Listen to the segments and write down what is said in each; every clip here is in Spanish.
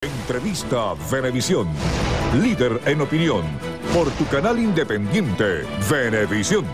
Entrevista Venevisión, líder en opinión, por tu canal independiente, Venevisión.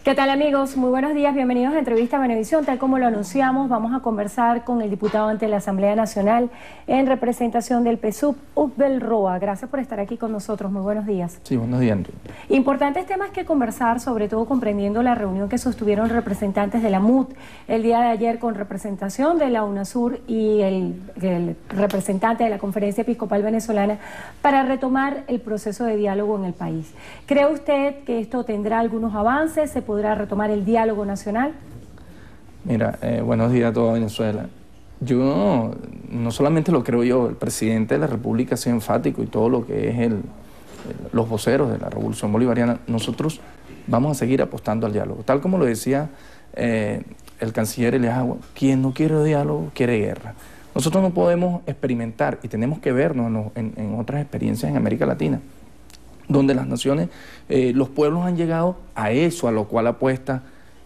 ¿Qué tal, amigos? Muy buenos días, bienvenidos a Entrevista Venevisión. Tal como lo anunciamos, vamos a conversar con el diputado ante la Asamblea Nacional en representación del PSUV, Ukbel Roa. Gracias por estar aquí con nosotros, muy buenos días. Sí, buenos días, Andrew. Importantes temas que conversar, sobre todo comprendiendo la reunión que sostuvieron representantes de la MUT el día de ayer con representación de la UNASUR y el representante de la Conferencia Episcopal Venezolana para retomar el proceso de diálogo en el país. ¿Cree usted que esto tendrá algunos avances? ¿Se podrá retomar el diálogo nacional? Mira, buenos días a toda Venezuela. Yo no solamente lo creo yo, el presidente de la República ha sido enfático y todo lo que es los voceros de la Revolución Bolivariana. Nosotros vamos a seguir apostando al diálogo. Tal como lo decía el canciller Elías Agua, quien no quiere diálogo quiere guerra. Nosotros no podemos experimentar y tenemos que vernos en otras experiencias en América Latina, donde las naciones, los pueblos han llegado a eso, a lo cual apuesta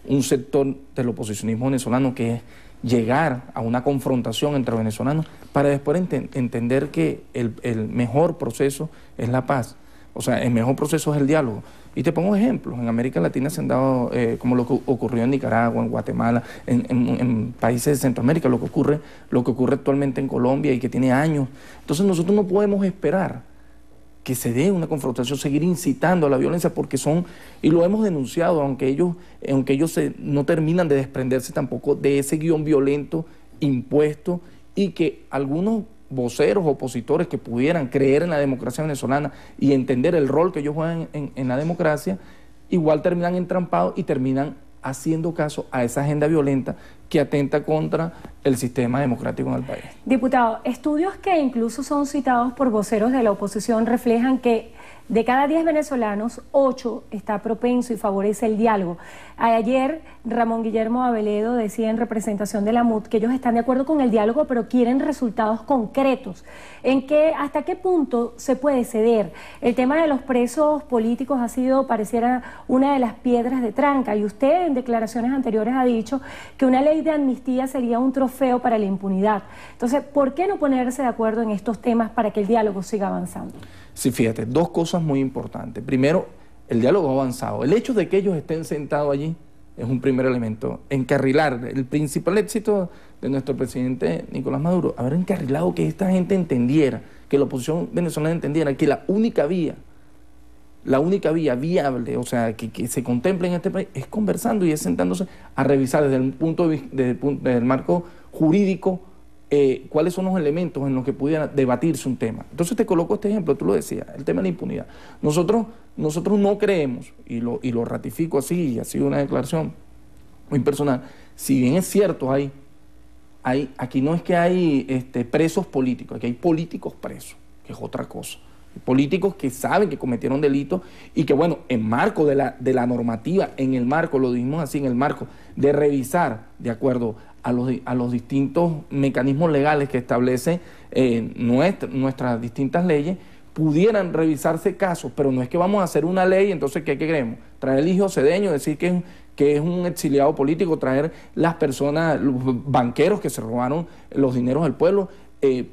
un sector del oposicionismo venezolano, que es llegar a una confrontación entre venezolanos para después entender que el mejor proceso es la paz. O sea, el mejor proceso es el diálogo. Y te pongo ejemplos. En América Latina se han dado, como lo que ocurrió en Nicaragua, en Guatemala, en países de Centroamérica, lo que ocurre actualmente en Colombia y que tiene años. Entonces nosotros no podemos esperar que se dé una confrontación, seguir incitando a la violencia, porque son, y lo hemos denunciado, aunque ellos no terminan de desprenderse tampoco de ese guión violento impuesto, y que algunos voceros opositores que pudieran creer en la democracia venezolana y entender el rol que ellos juegan en la democracia, igual terminan entrampados y terminan haciendo caso a esa agenda violenta que atenta contra el sistema democrático en el país. Diputado, estudios que incluso son citados por voceros de la oposición reflejan que de cada 10 venezolanos, 8 está propenso y favorece el diálogo. Ayer, Ramón Guillermo Aveledo decía en representación de la MUT que ellos están de acuerdo con el diálogo, pero quieren resultados concretos. ¿Hasta qué punto se puede ceder? El tema de los presos políticos ha sido, pareciera, una de las piedras de tranca, y usted en declaraciones anteriores ha dicho que una ley de amnistía sería un trofeo para la impunidad. Entonces, ¿por qué no ponerse de acuerdo en estos temas para que el diálogo siga avanzando? Sí, fíjate, dos cosas muy importantes. Primero, el diálogo ha avanzado. El hecho de que ellos estén sentados allí es un primer elemento. Encarrilar, el principal éxito de nuestro presidente Nicolás Maduro, haber encarrilado que esta gente entendiera, que la oposición venezolana entendiera que la única vía viable, o sea, que se contemple en este país, es conversando y es sentándose a revisar desde el punto de vista del marco jurídico cuáles son los elementos en los que pudiera debatirse un tema. Entonces te coloco este ejemplo, tú lo decías, el tema de la impunidad. Nosotros no creemos, y lo ratifico así, y ha sido una declaración muy personal, si bien es cierto, aquí no es que hay presos políticos, aquí hay políticos presos, que es otra cosa. Políticos que saben que cometieron delitos y que, bueno, en marco de la normativa, en el marco, lo dijimos así, en el marco de revisar de acuerdo a los distintos mecanismos legales que establece nuestras distintas leyes, pudieran revisarse casos, pero no es que vamos a hacer una ley, entonces ¿qué queremos? Traer el hijo cedeño, decir que es un exiliado político, traer las personas, los banqueros que se robaron los dineros del pueblo,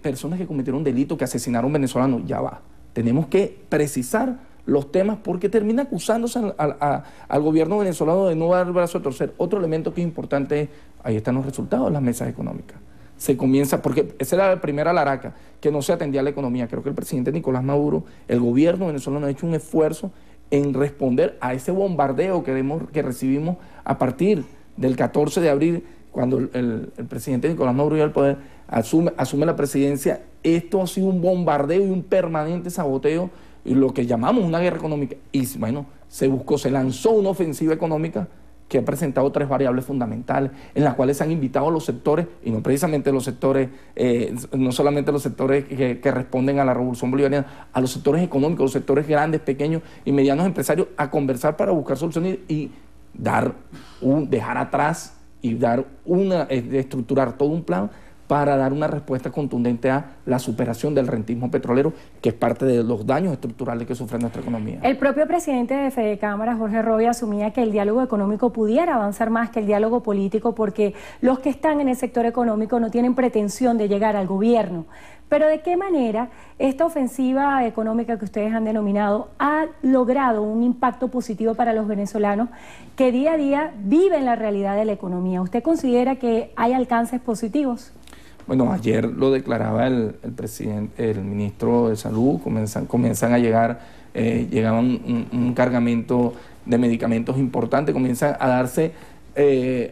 personas que cometieron delitos, que asesinaron venezolanos, ya va. Tenemos que precisar los temas porque termina acusándose al gobierno venezolano de no dar el brazo a torcer. Otro elemento que es importante es, ahí están los resultados de las mesas económicas. Se comienza, porque esa era la primera laraca, que no se atendía a la economía. Creo que el presidente Nicolás Maduro, el gobierno venezolano ha hecho un esfuerzo en responder a ese bombardeo que recibimos a partir del 14 de abril, cuando el presidente Nicolás Maduro llega al poder, asume la presidencia. Esto ha sido un bombardeo y un permanente saboteo, y lo que llamamos una guerra económica. Y bueno, se lanzó una ofensiva económica que ha presentado 3 variables fundamentales, en las cuales se han invitado a los sectores, y no precisamente los sectores, no solamente los sectores que responden a la Revolución Bolivariana, a los sectores económicos, los sectores grandes, pequeños y medianos empresarios, a conversar para buscar soluciones y dejar atrás y estructurar todo un plan para dar una respuesta contundente a la superación del rentismo petrolero, que es parte de los daños estructurales que sufre nuestra economía. El propio presidente de Fedecámara, Jorge Robbia, asumía que el diálogo económico pudiera avanzar más que el diálogo político porque los que están en el sector económico no tienen pretensión de llegar al gobierno. Pero ¿de qué manera esta ofensiva económica que ustedes han denominado ha logrado un impacto positivo para los venezolanos que día a día viven la realidad de la economía? ¿Usted considera que hay alcances positivos? Bueno, ayer lo declaraba el ministro de Salud, comienzan a llegar, llegaba un cargamento de medicamentos importante, comienza a darse,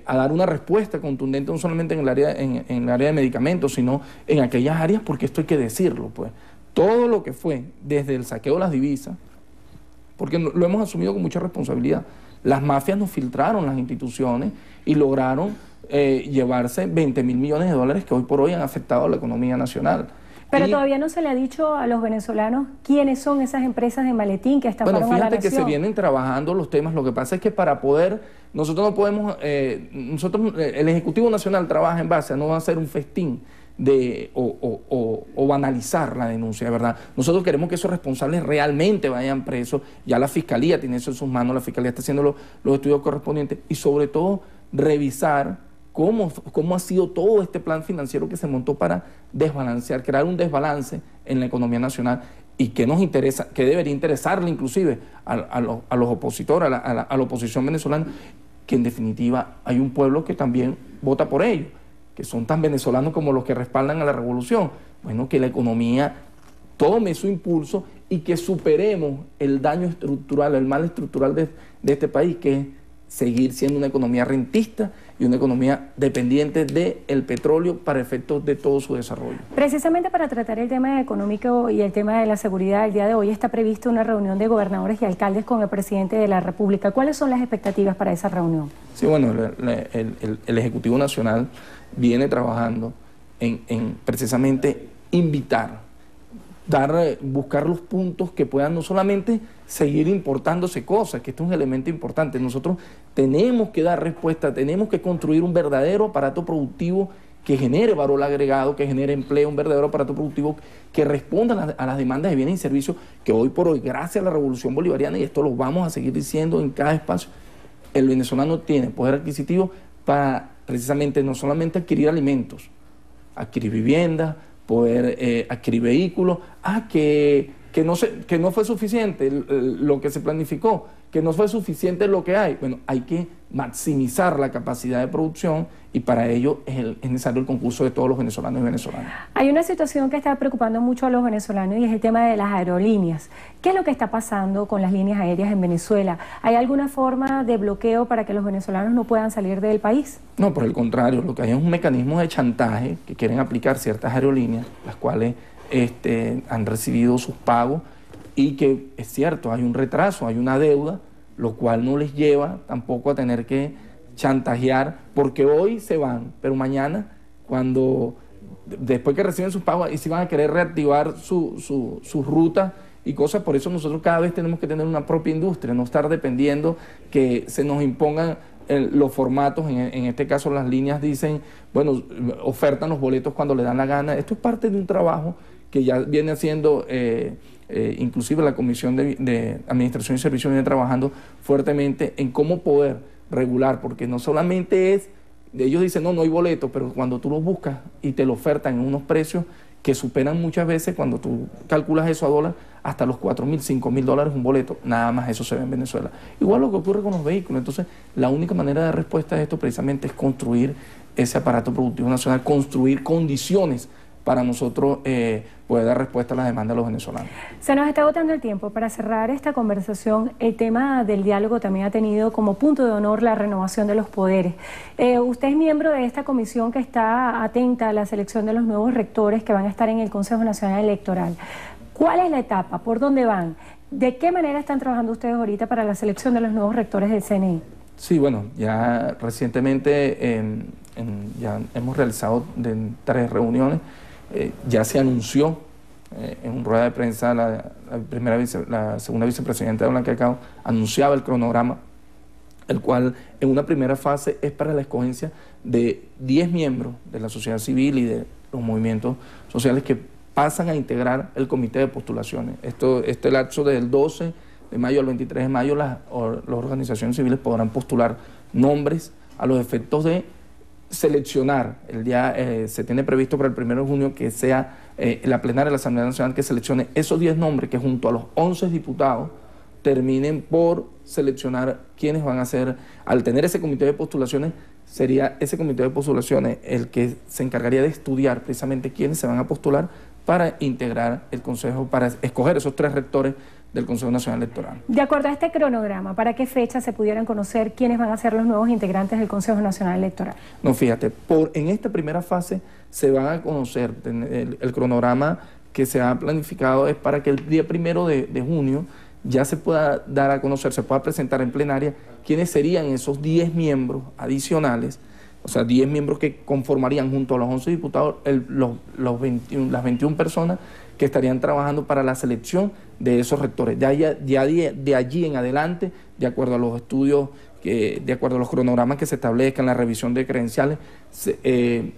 a dar una respuesta contundente no solamente en el área de medicamentos, sino en aquellas áreas, porque esto hay que decirlo, pues. Todo lo que fue desde el saqueo de las divisas, porque lo hemos asumido con mucha responsabilidad, las mafias nos filtraron las instituciones y lograron llevarse 20.000 millones de dólares que hoy por hoy han afectado a la economía nacional. Pero todavía no se le ha dicho a los venezolanos quiénes son esas empresas de maletín que estafaron a la nación. Fíjate que se vienen trabajando los temas. Lo que pasa es que para poder, nosotros no podemos, el Ejecutivo Nacional trabaja en base a no hacer un festín o banalizar la denuncia, de verdad. Nosotros queremos que esos responsables realmente vayan presos. Ya la Fiscalía tiene eso en sus manos, la Fiscalía está haciendo los estudios correspondientes y sobre todo revisar cómo ha sido todo este plan financiero que se montó para desbalancear, crear un desbalance en la economía nacional y que nos interesa, que debería interesarle inclusive a los opositores, a la oposición venezolana, que en definitiva hay un pueblo que también vota por ellos, que son tan venezolanos como los que respaldan a la revolución. Bueno, que la economía tome su impulso y que superemos el daño estructural, el mal estructural de este país, que es seguir siendo una economía rentista y una economía dependiente del petróleo para efectos de todo su desarrollo. Precisamente para tratar el tema económico y el tema de la seguridad, el día de hoy está prevista una reunión de gobernadores y alcaldes con el presidente de la República. ¿Cuáles son las expectativas para esa reunión? Sí, bueno, el Ejecutivo Nacional viene trabajando en precisamente buscar los puntos que puedan no solamente seguir importándose cosas, que esto es un elemento importante. Nosotros tenemos que dar respuesta, tenemos que construir un verdadero aparato productivo que genere valor agregado, que genere empleo, un verdadero aparato productivo que responda a las demandas de bienes y servicios que hoy por hoy, gracias a la revolución bolivariana, y esto lo vamos a seguir diciendo en cada espacio, el venezolano tiene poder adquisitivo para precisamente no solamente adquirir alimentos, adquirir viviendas, poder adquirir vehículos, que no fue suficiente lo que se planificó, que no fue suficiente lo que hay. Bueno, hay que maximizar la capacidad de producción y para ello es necesario el concurso de todos los venezolanos y venezolanas. Hay una situación que está preocupando mucho a los venezolanos y es el tema de las aerolíneas. ¿Qué es lo que está pasando con las líneas aéreas en Venezuela? ¿Hay alguna forma de bloqueo para que los venezolanos no puedan salir del país? No, por el contrario, lo que hay es un mecanismo de chantaje que quieren aplicar ciertas aerolíneas, las cuales han recibido sus pagos y que es cierto, hay un retraso, hay una deuda, lo cual no les lleva tampoco a tener que chantajear, porque hoy se van, pero mañana, después que reciben sus pagos, y si van a querer reactivar sus rutas y cosas. Por eso nosotros cada vez tenemos que tener una propia industria, no estar dependiendo que se nos impongan los formatos. En este caso las líneas dicen, bueno, ofertan los boletos cuando le dan la gana. Esto es parte de un trabajo que ya viene haciendo, inclusive la Comisión de Administración y Servicios viene trabajando fuertemente en cómo poder regular, porque no solamente es, ellos dicen, no hay boleto, pero cuando tú los buscas y te lo ofertan en unos precios que superan muchas veces, cuando tú calculas eso a dólar, hasta los 4.000, 5.000 dólares un boleto, nada más eso se ve en Venezuela. Igual lo que ocurre con los vehículos. Entonces, la única manera de respuesta a esto precisamente es construir ese aparato productivo nacional, construir condiciones para nosotros poder dar respuesta a las demandas de los venezolanos. Se nos está agotando el tiempo. Para cerrar esta conversación, el tema del diálogo también ha tenido como punto de honor la renovación de los poderes. Usted es miembro de esta comisión que está atenta a la selección de los nuevos rectores que van a estar en el Consejo Nacional Electoral. ¿Cuál es la etapa? ¿Por dónde van? ¿De qué manera están trabajando ustedes ahorita para la selección de los nuevos rectores del CNI? Sí, bueno, ya recientemente ya hemos realizado 3 reuniones. Ya se anunció en una rueda de prensa, la segunda vicepresidenta de Blanca de Cao anunciaba el cronograma el cual en una primera fase es para la escogencia de 10 miembros de la sociedad civil y de los movimientos sociales que pasan a integrar el comité de postulaciones. Este lapso del 12 de mayo al 23 de mayo las organizaciones civiles podrán postular nombres a los efectos de seleccionar. El día se tiene previsto para el 1 de junio que sea la plenaria de la Asamblea Nacional que seleccione esos 10 nombres que junto a los 11 diputados terminen por seleccionar quiénes van a ser. Al tener ese comité de postulaciones, sería ese comité de postulaciones el que se encargaría de estudiar precisamente quiénes se van a postular para integrar el Consejo, para escoger esos 3 rectores del Consejo Nacional Electoral. De acuerdo a este cronograma, ¿para qué fecha se pudieran conocer quiénes van a ser los nuevos integrantes del Consejo Nacional Electoral? No, fíjate, en esta primera fase se van a conocer, el cronograma que se ha planificado es para que el día 1 de junio ya se pueda dar a conocer, se pueda presentar en plenaria quiénes serían esos 10 miembros adicionales, o sea, 10 miembros que conformarían junto a los 11 diputados las 21 personas que estarían trabajando para la selección de esos rectores. De allí en adelante, de acuerdo a los estudios, de acuerdo a los cronogramas que se establezcan, la revisión de credenciales,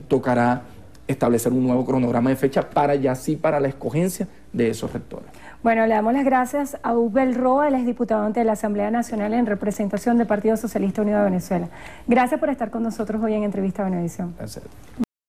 tocará establecer un nuevo cronograma de fecha para la escogencia de esos rectores. Bueno, le damos las gracias a Ubel Roa, él es diputado ante la Asamblea Nacional en representación del Partido Socialista Unido de Venezuela. Gracias por estar con nosotros hoy en Entrevista Venevisión. Gracias.